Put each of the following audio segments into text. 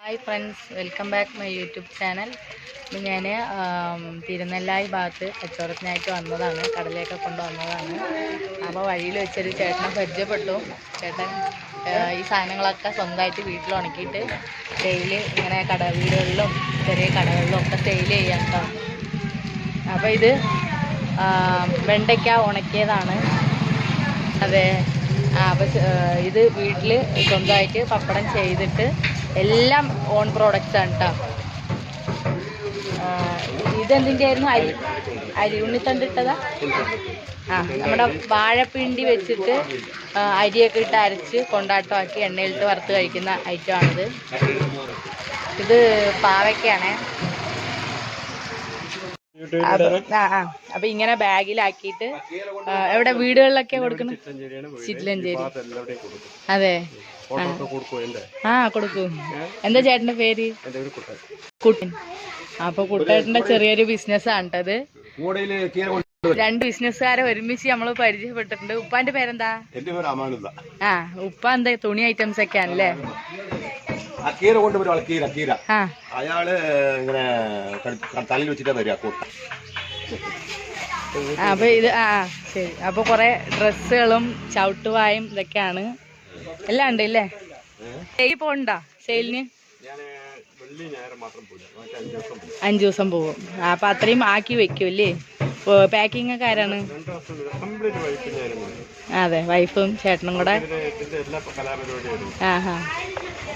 Hi friends, welcome back my YouTube channel. ഇന്ന് ഞാൻ തിരുനെല്ലായി ഭാഗത്ത് കച്ചവടത്തിനായിട്ട് വന്നതാണ്, കടലയൊക്കെ കൊണ്ടുവന്നതാണ്. അപ്പോൾ വഴിയിൽ വെച്ചൊരു ചേട്ടനെ പരിചയപ്പെട്ടു. ചേട്ടൻ ഈ സാധനങ്ങളൊക്കെ സ്വന്തമായിട്ട് വീട്ടിൽ ഉണക്കിയിട്ട് സെയിൽ ഇങ്ങനെ വീടുകളിലും ചെറിയ കടകളിലും ഒക്കെ സെയിൽ ചെയ്യാൻ കേട്ടോ. അപ്പോൾ ഇത് വെണ്ടയ്ക്ക ഉണക്കിയതാണ്. അതെ, അപ്പോൾ ഇത് വീട്ടിൽ സ്വന്തമായിട്ട് പപ്പടം ചെയ്തിട്ട് എല്ലാം ഓൺ പ്രോഡക്റ്റ്സ് ആണ് കേട്ടോ. ഇതെന്തിൻ്റെ ആയിരുന്നു? അരി ഉണ്ണിത്തണ്ടിട്ടതാ. നമ്മുടെ വാഴപ്പിണ്ടി വെച്ചിട്ട് അരിയൊക്കെ ഇട്ട് അരച്ച് കൊണ്ടാട്ടമാക്കി എണ്ണയിലിട്ട് വറുത്ത് കഴിക്കുന്ന ഐറ്റമാണിത്. ഇത് പാവയ്ക്കാണേ. അപ്പൊ ഇങ്ങനെ ബാഗിലാക്കിയിട്ട് എവിടെ വീടുകളിലൊക്കെ കൊടുക്കണം? ചിറ്റിലഞ്ചേരി. അതെ, കൊടുക്കും. എന്താ ചേട്ടന്റെ പേര്? കുട്ടൻ. അപ്പൊ കുട്ടേട്ടന്റെ ചെറിയൊരു ബിസിനസ്സാണ് കേട്ടത്. രണ്ട് ബിസിനസ്സുകാരെ ഒരുമിച്ച് നമ്മള് പരിചയപ്പെട്ടിട്ടുണ്ട്. ഉപ്പാന്റെ പേരെന്താ? ഉപ്പ എന്താ തുണി ഐറ്റംസ് ഒക്കെ ആണല്ലേ? കീര കൊണ്ടുവരും. കീര അയാള് ഇങ്ങനെ തലയിൽ വെച്ചിട്ടാ വരിക. അപ്പൊ ഇത് ശരി. അപ്പൊ കൊറേ ഡ്രസ്സുകളും ചവിട്ടുവായും ഇതൊക്കെയാണ് എല്ലാം ഉണ്ട് അല്ലേ? പോണ്ടാ സെയിലിന്? 5 ദിവസം പോകും. അപ്പൊ അത്രയും ആക്കി വെക്കും അല്ലേ? പാക്കിംഗ് ഒക്കെ ആരാണ്? അതെ, വൈഫും ചേട്ടനും കൂടെ.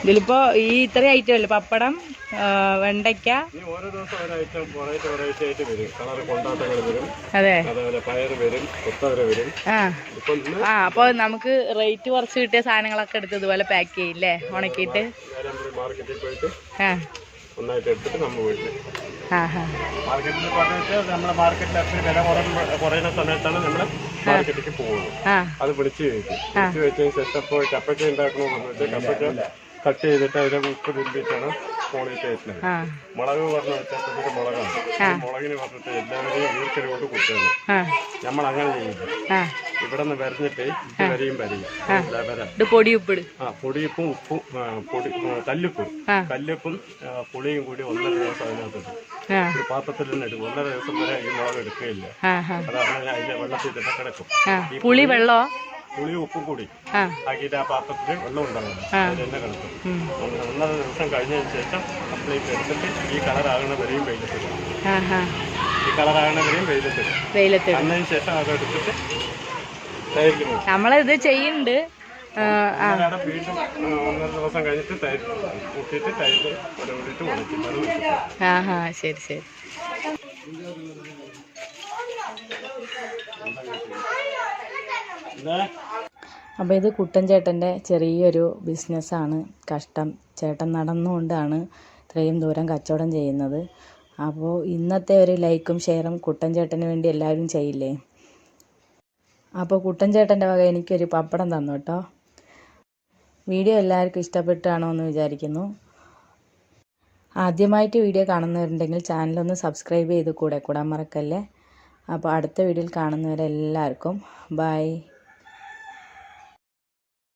ഇതിലിപ്പോ ഈ ഇത്രയും ഐറ്റം അല്ലേ? പപ്പടം, വെണ്ടയ്ക്ക. അതെ. അപ്പൊ നമുക്ക് റേറ്റ് കുറച്ച് കിട്ടിയ സാധനങ്ങളൊക്കെ എടുത്ത് ഇതുപോലെ പാക്ക് ചെയ്യില്ലേ, ഉണക്കിയിട്ട്? ഒന്നായിട്ട് എടുത്തിട്ട് നമ്മൾ വീട്ടിൽ മാർക്കറ്റിൽ പറഞ്ഞിട്ട് നമ്മുടെ മാർക്കറ്റിൽ അത്ര വില കുറയുന്ന സമയത്താണ് നമ്മൾ മാർക്കറ്റിലേക്ക് പോകുന്നത്. അത് വിളിച്ച് വെച്ചതിന് ശേഷം ഇപ്പോൾ കപ്പയ്ക്ക ഉണ്ടാക്കണമെന്ന് വെച്ചാൽ കപ്പയ്ക്ക കട്ട് ചെയ്തിട്ട് അതിനെ ഉപ്പ് തിരുമ്പിയിട്ടാണ് പോളിയിട്ട് വെച്ചത്. മുളക് പറഞ്ഞു വെച്ചാൽ ഇതൊരു മുളകാണ്. മുളകിന് പറഞ്ഞിട്ട് എല്ലാവരെയും ഈർക്കൽ കൊണ്ട് കുത്തുകയാണ്. നമ്മൾ അങ്ങനെ ചെയ്യില്ല. ഇവിടെ നിന്ന് വരഞ്ഞിട്ട് ഇത് വരെയും പൊടിയുപ്പും ഉപ്പും കല്ലുപ്പും പുളിയും കൂടി 1.5 ദിവസം അതിനകത്ത് ഒരു പാത്രത്തിൽ തന്നെ എടുക്കും. 1.5 ദിവസം വരെ ഈ മുളക് എടുക്കുകയില്ല. അതാണ് അതിന്റെ വെള്ളത്തിൽ തന്നെ കിടക്കും. പുളിയും ഉപ്പും കൂടി ആക്കിയിട്ട് ആ പാത്രത്തിൽ വെള്ളം ഉണ്ടാകും. അതിൽ തന്നെ കിടക്കും. 1.5 ദിവസം കഴിഞ്ഞതിന് ശേഷം അപ്പോഴേക്ക് എടുത്തിട്ട് ഈ കളറാകണ വരെയും വെയിലത്തിടും. അതിന് ശേഷം അത് എടുത്തിട്ട് നമ്മളിത് ചെയ്യുന്നുണ്ട്. വീണ്ടും 1.5 ദിവസം കഴിഞ്ഞിട്ട് തൈര് കൂട്ടിയിട്ട് തൈര് കൂടിയിട്ട് ഉണക്കിയിട്ട്. ശരി ശരി. അപ്പോൾ ഇത് കുട്ടൻ ചേട്ടൻ്റെ ചെറിയൊരു ബിസിനസ്സാണ്. കഷ്ടം, ചേട്ടൻ നടന്നുകൊണ്ടാണ് ഇത്രയും ദൂരം കച്ചവടം ചെയ്യുന്നത്. അപ്പോൾ ഇന്നത്തെ ഒരു ലൈക്കും ഷെയറും കുട്ടൻ ചേട്ടന് വേണ്ടി എല്ലാവരും ചെയ്യില്ലേ? അപ്പോൾ കുട്ടൻ ചേട്ടൻ്റെ വക എനിക്കൊരു പപ്പടം തന്നു കേട്ടോ. വീഡിയോ എല്ലാവർക്കും ഇഷ്ടപ്പെട്ടാണോ എന്ന് വിചാരിക്കുന്നു. ആദ്യമായിട്ട് വീഡിയോ കാണുന്നവരുണ്ടെങ്കിൽ ചാനലൊന്ന് സബ്സ്ക്രൈബ് ചെയ്ത് കൂടാൻ മറക്കല്ലേ. അപ്പോൾ അടുത്ത വീഡിയോയിൽ കാണുന്നവരെ എല്ലാവർക്കും ബൈ.